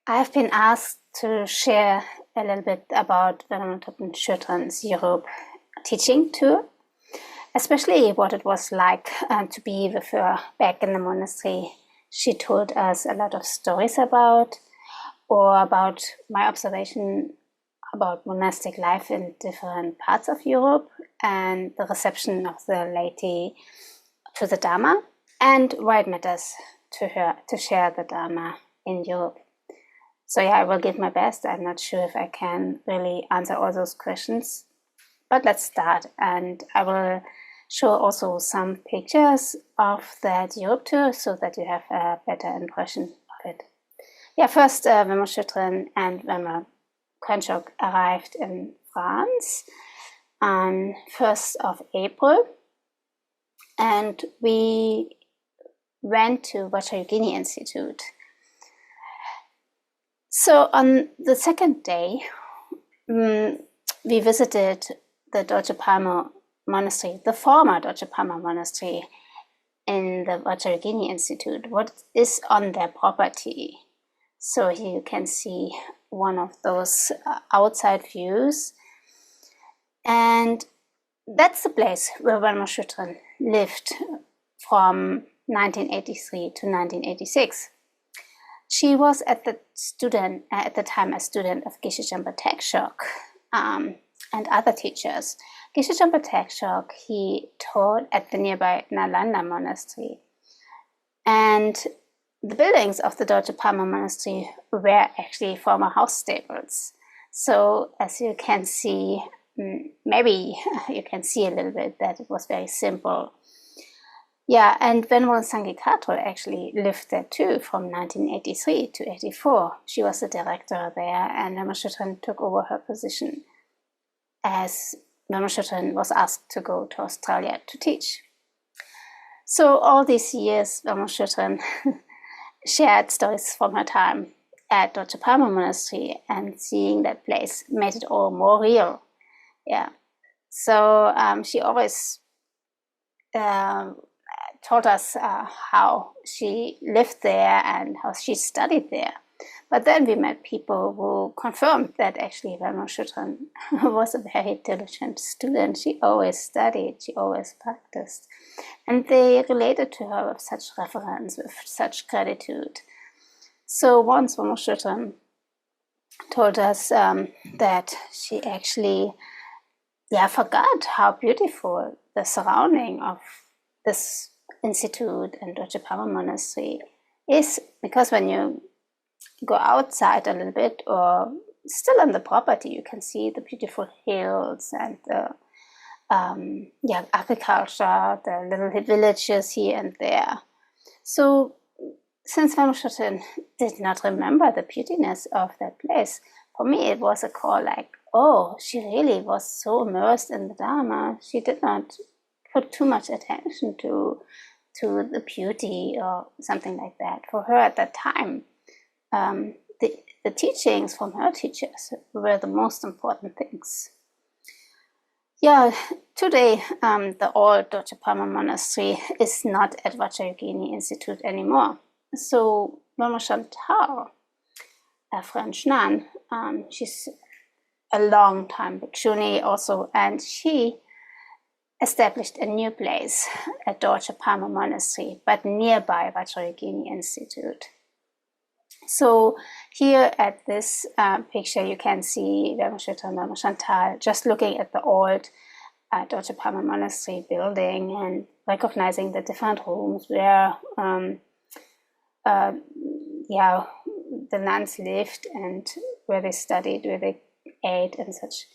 I've been asked to share a little bit about Venerable Shutran's Europe teaching tour, especially what it was like to be with her back in the monastery. She told us a lot of stories about my observation about monastic life in different parts of Europe and the reception of the laity to the Dharma, and why it matters to her to share the Dharma in Europe. So yeah, I will give my best. I'm not sure if I can really answer all those questions, but let's start. And I will show also some pictures of that Europe tour so that you have a better impression of it. Yeah, first Venerable Shutran and Venerable Konchok arrived in France on 1st of April, and we went to Vajrayogini Institute. So on the second day, we visited the Dorje Palmo Monastery, the former Dorje Palmo Monastery in the Vajrayogini Institute, what is on their property. So here you can see one of those outside views. And that's the place where Venerable Shutran lived from 1983 to 1986. She was at the time a student of Geshe Jampa Tekshok and other teachers. Geshe Jampa Tekshok, he taught at the nearby Nalanda Monastery. And the buildings of the Dorje Palmo Monastery were actually former house stables. So as you can see, maybe you can see a little bit that it was very simple. Yeah, and Venerable Sangye Khatro actually lived there too from 1983 to 84. She was the director there, and Venerable Shutran took over her position as Venerable Shutran was asked to go to Australia to teach. So all these years, Venerable Shutran shared stories from her time at Dorje Palmo Monastery, and seeing that place made it all more real. Yeah, so she always told us how she lived there and how she studied there. But then we met people who confirmed that actually Venerable Shutran was a very diligent student. She always studied, she always practiced. And they related to her with such reverence, with such gratitude. So once Venerable Shutran told us that she actually forgot how beautiful the surrounding of this institute and Dorje Palmo Monastery is, because when you go outside a little bit or still on the property, you can see the beautiful hills and the agriculture, the little villages here and there. So since Venerable Shutran did not remember the beautiness of that place, for me it was a call like, oh, she really was so immersed in the Dharma. She did not put too much attention to the beauty or something like that. For her at that time, the teachings from her teachers were the most important things. Yeah, today the old Dorje Palmo Monastery is not at Vajrayogini Institute anymore. So Mama Chantal, a French nun, she's a long time bhikshuni also, and she established a new place at Dorje Palmo Monastery, but nearby Vajrayogini Institute. So here at this picture, you can see Venerable Shutran and Venerable Chantal just looking at the old Dorje Palmo Monastery building and recognizing the different rooms where the nuns lived and where they studied, where they ate and such.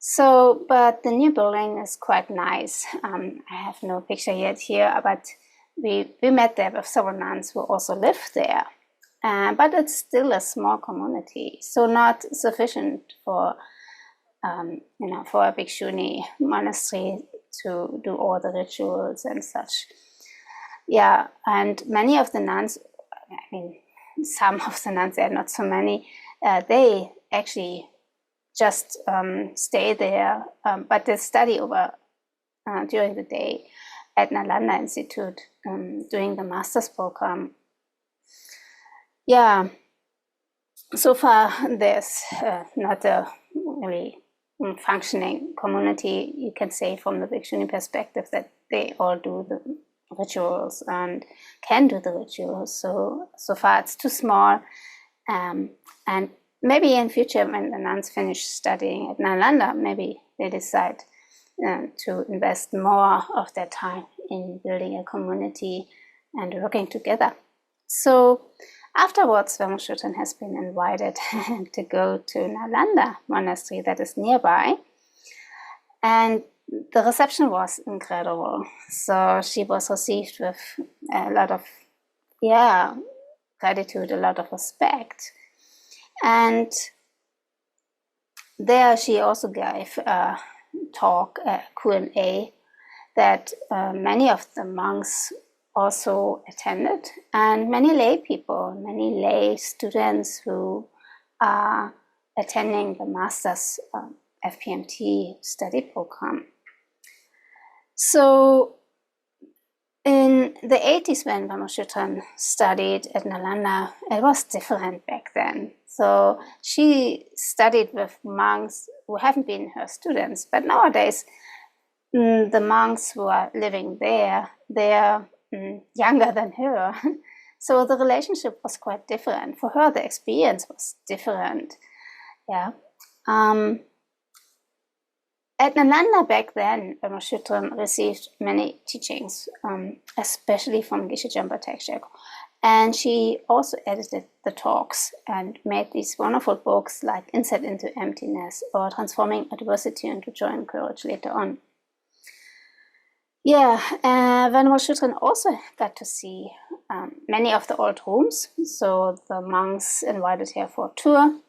So, but the new building is quite nice. I have no picture yet here, but we met there with several nuns who also live there. But it's still a small community, so not sufficient for for a bhikshuni monastery to do all the rituals and such. Yeah, and many of the nuns, I mean, some of the nuns, there are not so many, they actually just stay there, but they study over during the day at Nalanda Institute, doing the master's program. Yeah, so far there's not a really functioning community, you can say, from the Bhikshuni perspective, that they all do the rituals and can do the rituals. So far it's too small, and maybe in future, when the nuns finish studying at Nalanda, maybe they decide to invest more of their time in building a community and working together. So afterwards, Vajrayogini has been invited to go to Nalanda Monastery that is nearby, and the reception was incredible. So she was received with a lot of gratitude, a lot of respect, and there she also gave a talk, a Q&A, that many of the monks also attended, and many lay people, many lay students who are attending the master's FPMT study program. So in the 80s, when Vajrayogini studied at Nalanda, it was different back then. So she studied with monks who haven't been her students, but nowadays the monks who are living there, they're younger than her. So the relationship was quite different. For her, the experience was different. Yeah. At Nalanda back then, Vajrayogini received many teachings, especially from Geshe Jampa Tekshek. And she also edited the talks and made these wonderful books like Insight into Emptiness or Transforming Adversity into Joy and Courage later on. Yeah, when Vajrayogini also got to see many of the old rooms, so the monks invited her for a tour.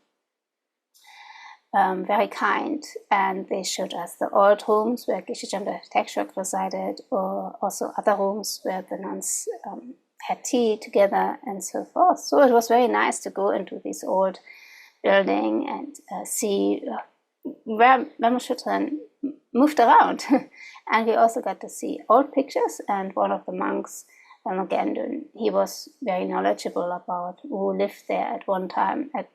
Very kind, and they showed us the old rooms where Geshe Jampa Tekshek resided, or also other rooms where the nuns had tea together and so forth. So it was very nice to go into this old building and see where Vajrayogini moved around. And we also got to see old pictures, and one of the monks, Gendun, he was very knowledgeable about who lived there at one time, at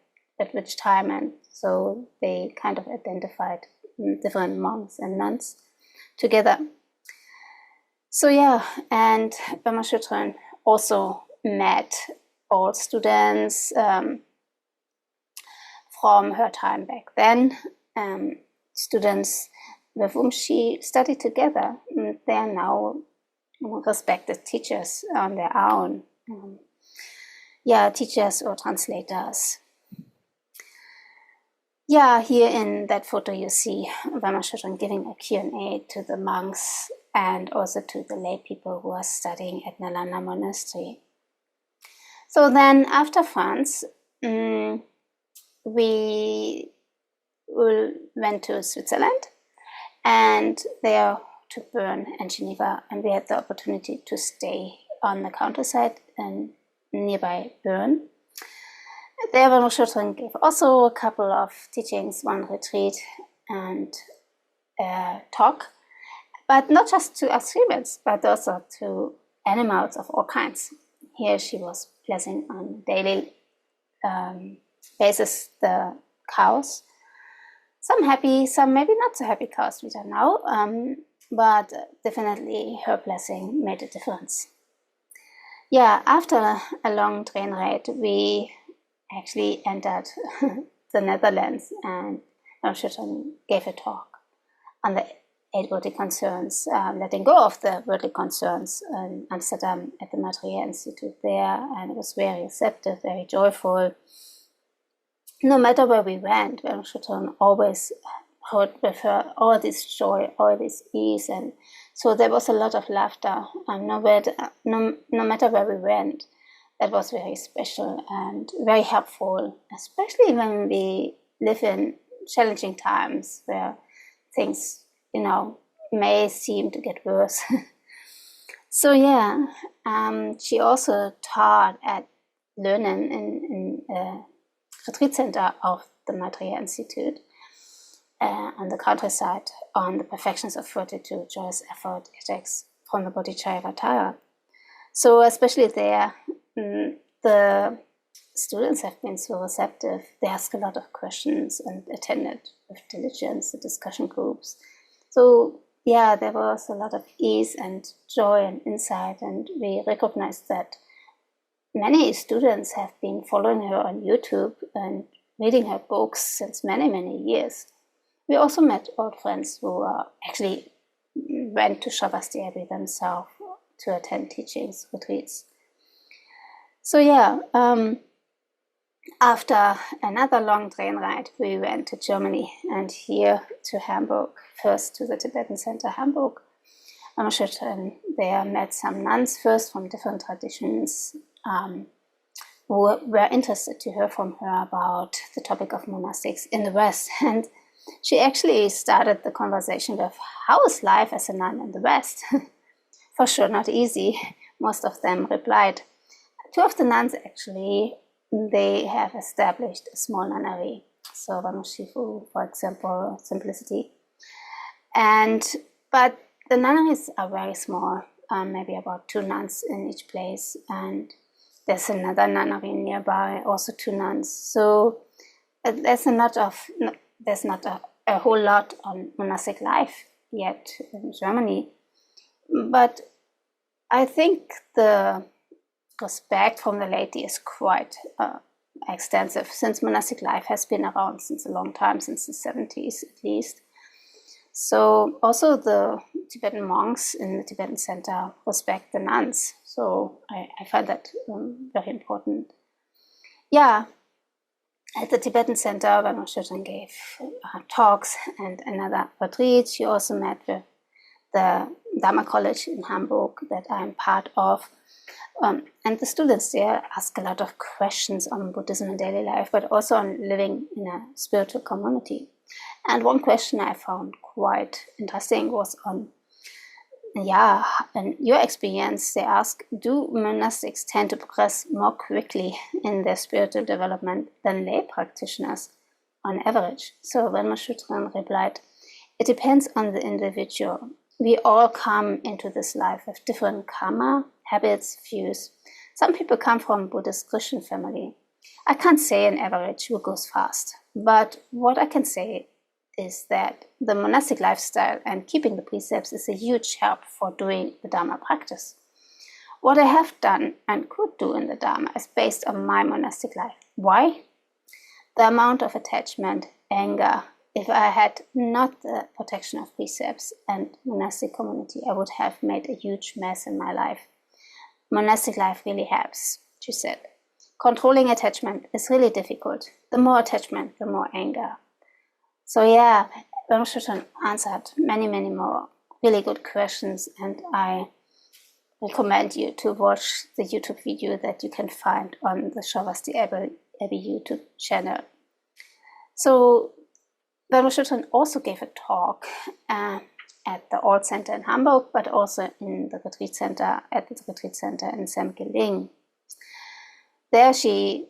which time, and so they kind of identified different monks and nuns together. So yeah, and Vajrayogini also met old students from her time back then, students with whom she studied together. They are now respected teachers on their own. Teachers or translators. Yeah, here in that photo you see Vajrayogini giving a Q&A to the monks and also to the lay people who are studying at Nalanda Monastery. So then after France, we went to Switzerland, and there to Bern and Geneva, and we had the opportunity to stay on the countryside and nearby Bern. There Vajrayogini gave also a couple of teachings, one retreat and a talk, but not just to us humans, but also to animals of all kinds. Here she was blessing on daily basis the cows. Some happy, some maybe not so happy cows, we don't know, but definitely her blessing made a difference. Yeah, after a long train ride, we actually entered the Netherlands, and Vajrayogini gave a talk on the 8 worldly concerns, letting go of the worldly concerns in Amsterdam at the Vajrayogini Institute there, and it was very receptive, very joyful. No matter where we went, Vajrayogini always brought with her all this joy, all this ease, and so there was a lot of laughter. No matter where we went, that was very special and very helpful, especially when we live in challenging times where things, may seem to get worse. So yeah, she also taught at Lönen in a retreat center of the Vajrayogini Institute on the countryside on the perfections of fortitude, joyous effort, ethics from the Bodhicharyavatara. So especially there, the students have been so receptive. They ask a lot of questions and attended with diligence the discussion groups. So yeah, there was a lot of ease and joy and insight, and we recognized that many students have been following her on YouTube and reading her books since many, many years. We also met old friends who actually went to Sravasti Abbey themselves to attend teachings, retreats. So yeah, after another long train ride, we went to Germany and here to Hamburg, first to the Tibetan Center Hamburg. And there met some nuns first from different traditions who were interested to hear from her about the topic of monastics in the West. And she actually started the conversation with, how is life as a nun in the West? For sure, not easy. Most of them replied. Two of the nuns actually, they have established a small nunnery. So Vamushifu, for example, simplicity. But the nunneries are very small, maybe about 2 nuns in each place. And there's another nunnery nearby, also 2 nuns. So there's not a whole lot on monastic life yet in Germany. But I think the respect from the laity is quite extensive, since monastic life has been around since a long time, since the 70s at least. So also the Tibetan monks in the Tibetan Center respect the nuns. So I find that very important. Yeah, at the Tibetan Center, when Oshotan gave talks and another retreat, she also met with the Dharma College in Hamburg that I'm part of. And the students there ask a lot of questions on Buddhism in daily life, but also on living in a spiritual community. And one question I found quite interesting was on, in your experience, they ask, do monastics tend to progress more quickly in their spiritual development than lay practitioners on average? So Venma Shutran replied, it depends on the individual. We all come into this life with different karma, habits, views. Some people come from Buddhist Christian family. I can't say an average who goes fast, but what I can say is that the monastic lifestyle and keeping the precepts is a huge help for doing the Dharma practice. What I have done and could do in the Dharma is based on my monastic life. Why? The amount of attachment, anger. If I had not the protection of precepts and monastic community, I would have made a huge mess in my life. Monastic life really helps, she said. Controlling attachment is really difficult. The more attachment, the more anger. So yeah, Ramshotan answered many, many more really good questions, and I recommend you to watch the YouTube video that you can find on the Sravasti Abbey YouTube channel. So Ramshotan also gave a talk at the Old Center in Hamburg, but also in the retreat center, at the retreat center in Semgeling. There she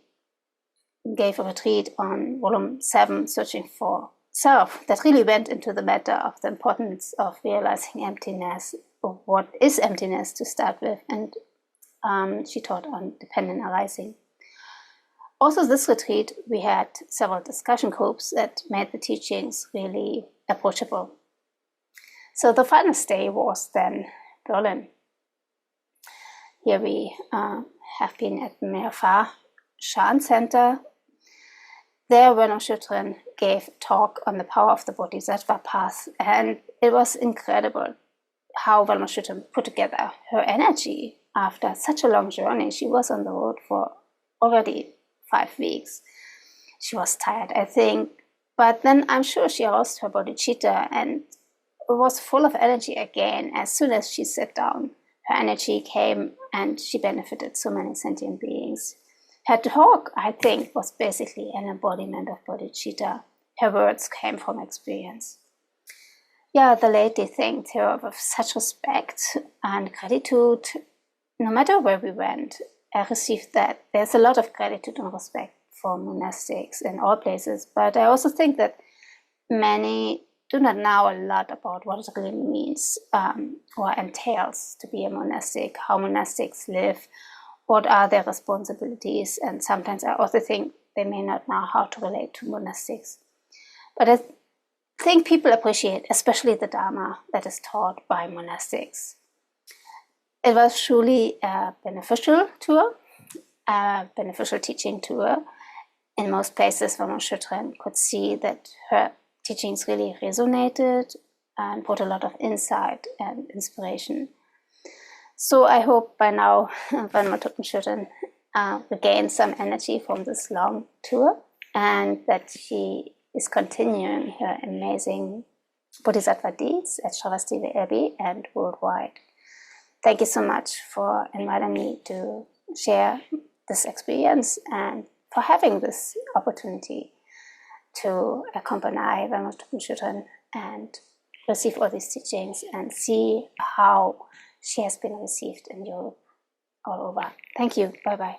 gave a retreat on volume 7, Searching for Self, that really went into the matter of the importance of realizing emptiness, or what is emptiness to start with, and she taught on dependent arising. Also this retreat, we had several discussion groups that made the teachings really approachable. So the final stay was then Berlin. Here we have been at the Afar Shan Center. There, Werner Schüttren gave a talk on the power of the Bodhisattva path, and it was incredible how Werner Schüttren put together her energy after such a long journey. She was on the road for already 5 weeks. She was tired, I think, but then I'm sure she lost her bodhicitta and was full of energy again. As soon as she sat down, her energy came and she benefited so many sentient beings. Her talk, I think, was basically an embodiment of bodhicitta. Her words came from experience. Yeah, the lady thanked her with such respect and gratitude. No matter where we went, I received that. There's a lot of gratitude and respect for monastics in all places, but I also think that many do not know a lot about what it really means or entails to be a monastic, how monastics live, what are their responsibilities, and sometimes I also think they may not know how to relate to monastics. But I think people appreciate, especially the Dharma that is taught by monastics. It was truly a beneficial tour, a beneficial teaching tour. In most places, Mama Shutren could see that her teachings really resonated and brought a lot of insight and inspiration. So I hope by now Vanma Shutren regained some energy from this long tour, and that she is continuing her amazing Bodhisattva deeds at Sravasti Abbey and worldwide. Thank you so much for inviting me to share this experience and for having this opportunity to accompany Vanma Shutren and receive all these teachings and see how she has been received in Europe all over. Thank you. Bye-bye.